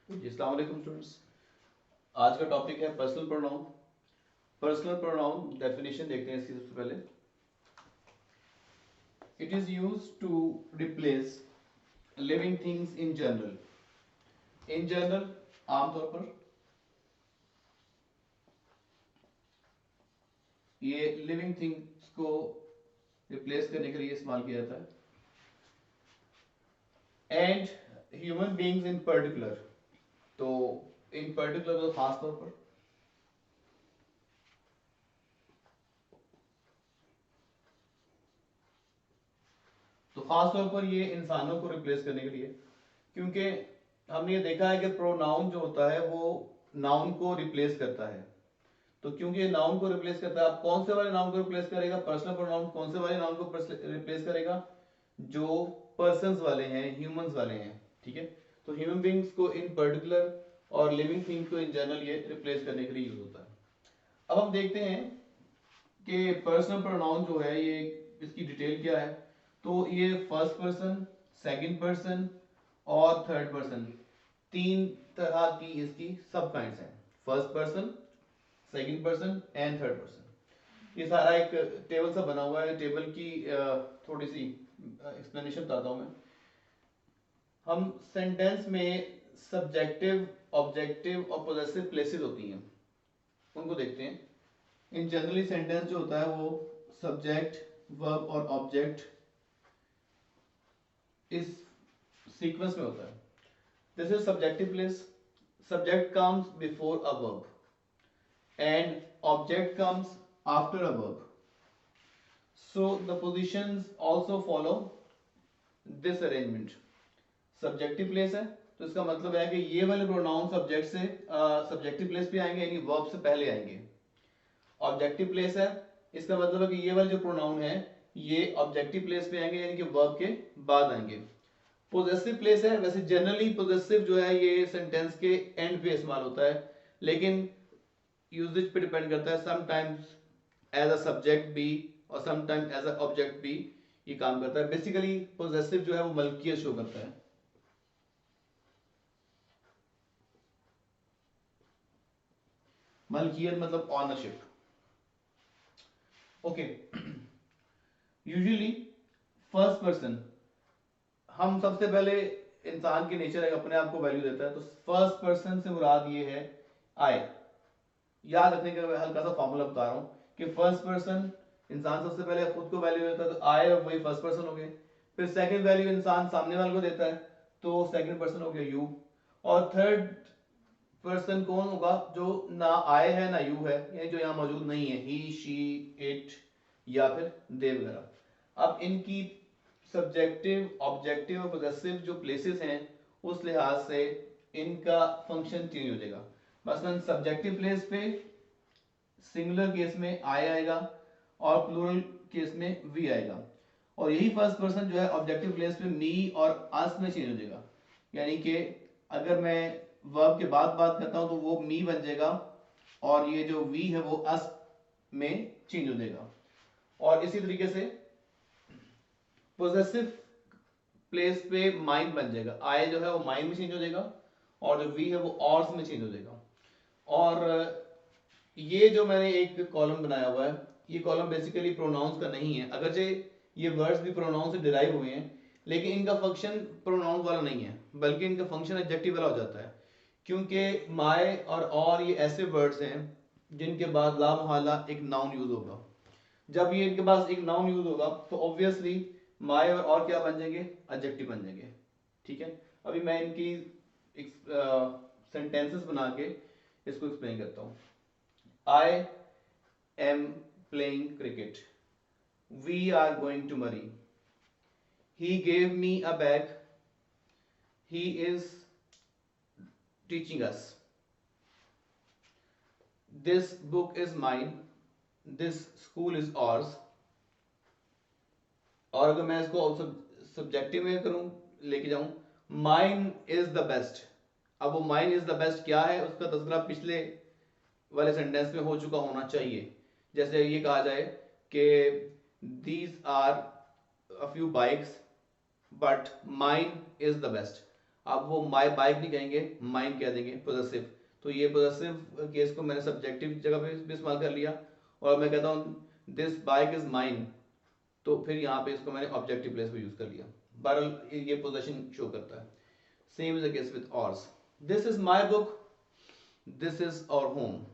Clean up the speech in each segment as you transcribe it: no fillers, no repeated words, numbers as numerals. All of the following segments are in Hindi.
जी अस्सलाम वालेकुम स्टूडेंट्स। आज का टॉपिक है personal pronoun. Personal pronoun definition देखते हैं इसकी। सबसे पहले, it is used to replace living things in general. In general, आमतौर पर ये लिविंग थिंग्स को रिप्लेस करने के लिए इस्तेमाल किया जाता है। And human beings in particular, तो इन पर्टिकुलर तो खास तौर पर, खास तौर पर ये इंसानों को रिप्लेस करने के लिए, क्योंकि हमने ये देखा है कि प्रोनाउन जो होता है वो नाउन को रिप्लेस करता है। तो क्योंकि ये नाउन को रिप्लेस करता है, आप कौन से वाले नाउन को रिप्लेस करेगा? पर्सनल प्रोनाउन कौन से वाले नाउन को रिप्लेस करेगा? जो पर्सन्स वाले हैं, ह्यूमंस वाले हैं। ठीक है, तो ह्यूमन बींग्स को इन पर्टिकुलर और लिविंग थिंग्स को इन जनरल ये रिप्लेस करने के लिए यूज होता है। अब हम देखते हैं कि पर्सनल प्रोनाउन जो है ये, इसकी डिटेल क्या है। तो ये फर्स्ट पर्सन, सेकंड पर्सन और थर्ड पर्सन, तीन तरह की इसकी सब काइंड्स हैं। First person, second person and third person. ये सारा एक टेबल सा बना हुआ है। टेबल की थोड़ी सी एक्सप्लेनेशन बताता हूँ मैं। हम सेंटेंस में सब्जेक्टिव, ऑब्जेक्टिव और पोजेसिव प्लेसेस होती हैं, उनको देखते हैं। इन जनरली सेंटेंस जो होता है वो सब्जेक्ट, वर्ब और ऑब्जेक्ट इस सीक्वेंस में होता है। This is subjective place. Subject comes before a verb and object comes after a verb, so the positions also follow this arrangement। Subjective place है तो इसका मतलब है कि ये वाले प्रोनाउन सब्जेक्ट से सब्जेक्टिव प्लेस पे आएंगे, यानी वर्ब से पहले आएंगे। ऑब्जेक्टिव प्लेस है, इसका मतलब है कि ये वाले जो प्रोनाउन है ये ऑब्जेक्टिव प्लेस पे आएंगे, यानी कि वर्ब के बाद आएंगे। पोजेसिव प्लेस है, वैसे जनरली पोजेसिव जो है ये सेंटेंस के एंड पे इस्तेमाल होता है, लेकिन यूजेज पे डिपेंड करता है। समटाइम्स एज अ सब्जेक्ट भी और समटाइम्स एज अ ऑब्जेक्ट भी ये काम करता है। बेसिकली पोजेसिव जो है वो मलकियत शो करता है। मलकियत मतलब ownership. Okay, usually first person, हम सबसे पहले, इंसान की नेचर है अपने आप को वैल्यू देता है, तो फर्स्ट पर्सन से मुराद ये है आई। याद रखने का मैं हल्का सा फॉर्मूला बता रहा हूँ कि फर्स्ट पर्सन, इंसान सबसे पहले खुद को वैल्यू देता है तो आई और वही फर्स्ट पर्सन हो गए। फिर सेकंड वैल्यू इंसान सामने वाले को देता है तो सेकंड पर्सन हो गया यू। और थर्ड पर्सन कौन होगा? जो ना आई है ना यू है, यानी जो यहाँ मौजूद नहीं है, ही, शी, इट या फिर दे वगैरह। अब इनकी सब्जेक्टिव, ऑब्जेक्टिव और पोजेसिव जो प्लेसेस हैं उस लिहाज से इनका फंक्शन चेंज हो जाएगा। मसलन सब्जेक्टिव प्लेस पे सिंगुलर केस में आई आएगा और प्लूरल केस में वी आएगा। और यही फर्स्ट पर्सन जो है ऑब्जेक्टिव प्लेस पे मी और अस में चेंज हो जाएगा, यानी कि अगर मैं वर्ब के बाद बात करता हूं तो वो मी बन जाएगा और ये जो वी है वो अस में चेंज हो जाएगा। और इसी तरीके से पोजेसिव प्लेस पे माइंड बन जाएगा। आई जो है वो माइंड में चेंज हो जाएगा और जो वी है वो ऑर्स में चेंज हो जाएगा। और ये जो मैंने एक कॉलम बनाया हुआ है, ये कॉलम बेसिकली प्रोनाउंस का नहीं है, अगरचे ये वर्ड्स भी प्रोनाउन से डिराइव हुए हैं, लेकिन इनका फंक्शन प्रोनाउन वाला नहीं है, बल्कि इनका फंक्शन एडजेक्टिव वाला हो जाता है। क्योंकि माय और ये ऐसे वर्ड्स हैं जिनके बाद ला मुहाला एक नाउन यूज होगा। जब ये इनके पास एक नाउन यूज होगा तो ऑब्वियसली माय और क्या बन जाएंगे? एडजेक्टिव बन जाएंगे। ठीक है, अभी मैं इनकी सेंटेंसेस बना के इसको एक्सप्लेन करता हूँ। I am playing cricket. We are going to Murray. He gave me a bag. He is teaching us. This book is mine. This school is ours. और अगर मैं इसको सब्जेक्टिव में करूं, लेके जाऊं, माइन इज द बेस्ट। अब वो माइन इज द बेस्ट क्या है, उसका तस्करा पिछले वाले सेंटेंस में हो चुका होना चाहिए। जैसे ये कहा जाए कि these are a few bikes but mine is the best. अब वो माई बाइक नहीं कहेंगे, माइन कह देंगे, पोजेसिव। तो ये पोजेसिव केस को मैंने सब्जेक्टिव जगह पे भी इस्तेमाल कर लिया, और मैं कहता हूँ दिस बाइक इज माइन, तो फिर यहाँ पे इसको मैंने ऑब्जेक्टिव प्लेस पे यूज कर लिया। बहरहाल ये पोजेशन शो करता है। Same is the case with ours. This is my book, this is our home,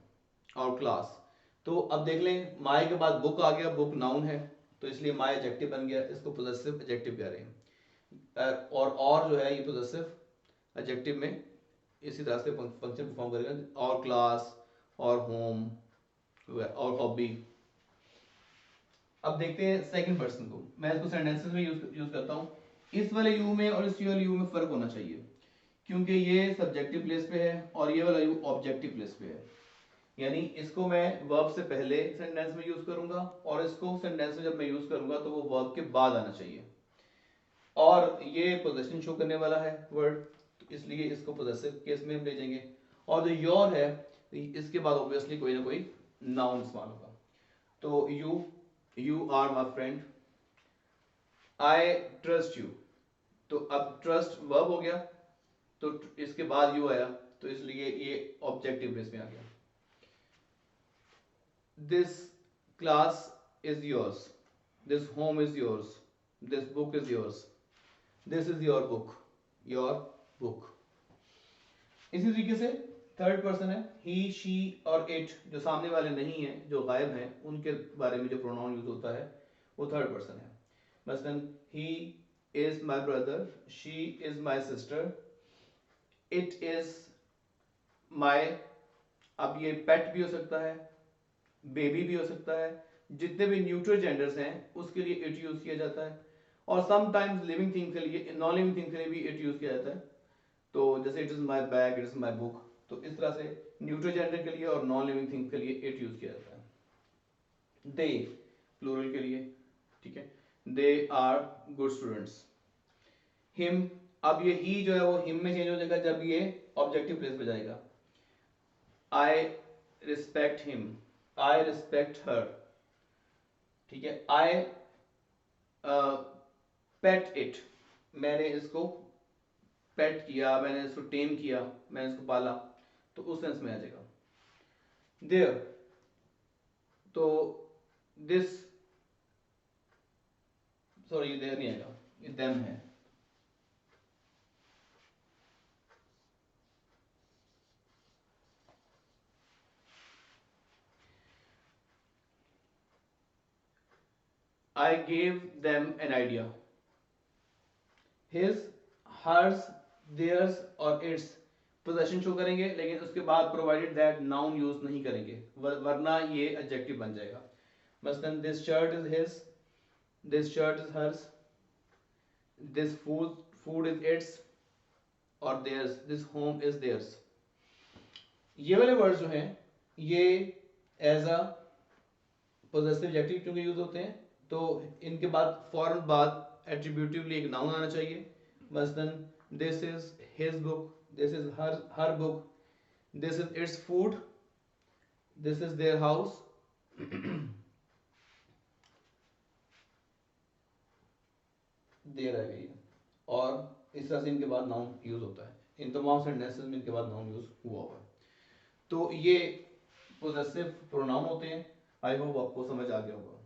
our class. तो अब देख लें, माई के बाद बुक आ गया, बुक नाउन है, तो इसलिए माई एडजेक्टिव बन गया, इसको पोजेसिव एडजेक्टिव कह रहे हैं। और जो है ये पोजेसिव एडजेक्टिव में इसी तरह से फंक्शन परफॉर्म करेगा, और क्लास, और होम, और हॉबी। अब देखते हैं सेकंड पर्सन को, मैं इसको सेंटेंसेस में यूज करता हूँ। इस वाले यू में और इस वाले यू में फर्क होना चाहिए, क्योंकि ये सब्जेक्टिव प्लेस पे है और ये वाला यू ऑब्जेक्टिव प्लेस पे है। यानी इसको मैं वर्ब से पहले सेंटेंस में यूज करूंगा, और इसको सेंटेंस में जब मैं यूज करूंगा तो वो वर्ब के बाद आना चाहिए। और ये पोजेशन शो करने वाला है वर्ड, तो इसलिए इसको पोजेसिव केस में हम ले जाएंगे। और जो योर है, इसके बाद ऑब्वियसली कोई ना कोई नाउन इस्तेमाल होगा। तो you are my friend, I trust you. तो अब ट्रस्ट वर्ब हो गया, तो इसके बाद यू आया, तो इसलिए ये ऑब्जेक्टिव प्लेस में आ गया। This class is yours, this home is yours, this book is yours, this is your book, your book। इसी तरीके से थर्ड पर्सन है, he, she और it, जो सामने वाले नहीं है, जो गायब हैं, उनके बारे में जो प्रोनाउन यूज होता है वो थर्ड पर्सन है। मसलन he is my brother, she is my sister, it is my, अब ये पेट भी हो सकता है, बेबी भी हो सकता है, जितने भी न्यूट्रल जेंडर्स हैं उसके लिए इट यूज किया जाता है, और समटाइम्स लिविंग थिंग के लिए, नॉन लिविंग थिंग के लिए भी इट यूज किया जाता है। तो जैसे it is my bag, it is my book, तो इस तरह से न्यूट्रल जेंडर के लिए और नॉन लिविंग थिंग के लिए इट यूज किया जाता है। दे प्लूरल के लिए, ठीक है, they are good students. Him, अब ये ही जो है वो हिम में चेंज हो जाएगा जब ये ऑब्जेक्टिव प्लेस पे जाएगा। I respect him, I respect her, ठीक है। आई पेट इट, मैंने इसको पेट किया, मैंने इसको टेम किया, मैंने इसको पाला, तो उस सेंस में आ जाएगा। देयर, तो दिस, सॉरी ये देयर नहीं आएगा, ये देम है। I gave them an idea। His, hers, theirs और its पोजेशन शो करेंगे, लेकिन उसके बाद प्रोवाइडेड दैट नाउन यूज नहीं करेंगे, वरना ये एडजेक्टिव बन जाएगा। मसलन this shirt is his, this shirt is hers, this food is its और theirs, this home is theirs. ये वाले वर्ड्स जो हैं ये एज अ पोजेसिव एडजेक्टिव क्योंकि यूज होते हैं, तो इनके बाद फौरन बाद एट्रीब्यूटिवली एक नाउन आना चाहिए। मसलन this is his book, this is her book, this is its food, this is their house. देर आ गई, और इस तरह से इनके बाद नाउन यूज होता है। इन तमाम सेंटेंसेस में इनके बाद नाउन यूज हुआ हुआ है। तो ये पोजेसिव प्रोनाउन होते हैं। आई होप आपको समझ आ गया होगा।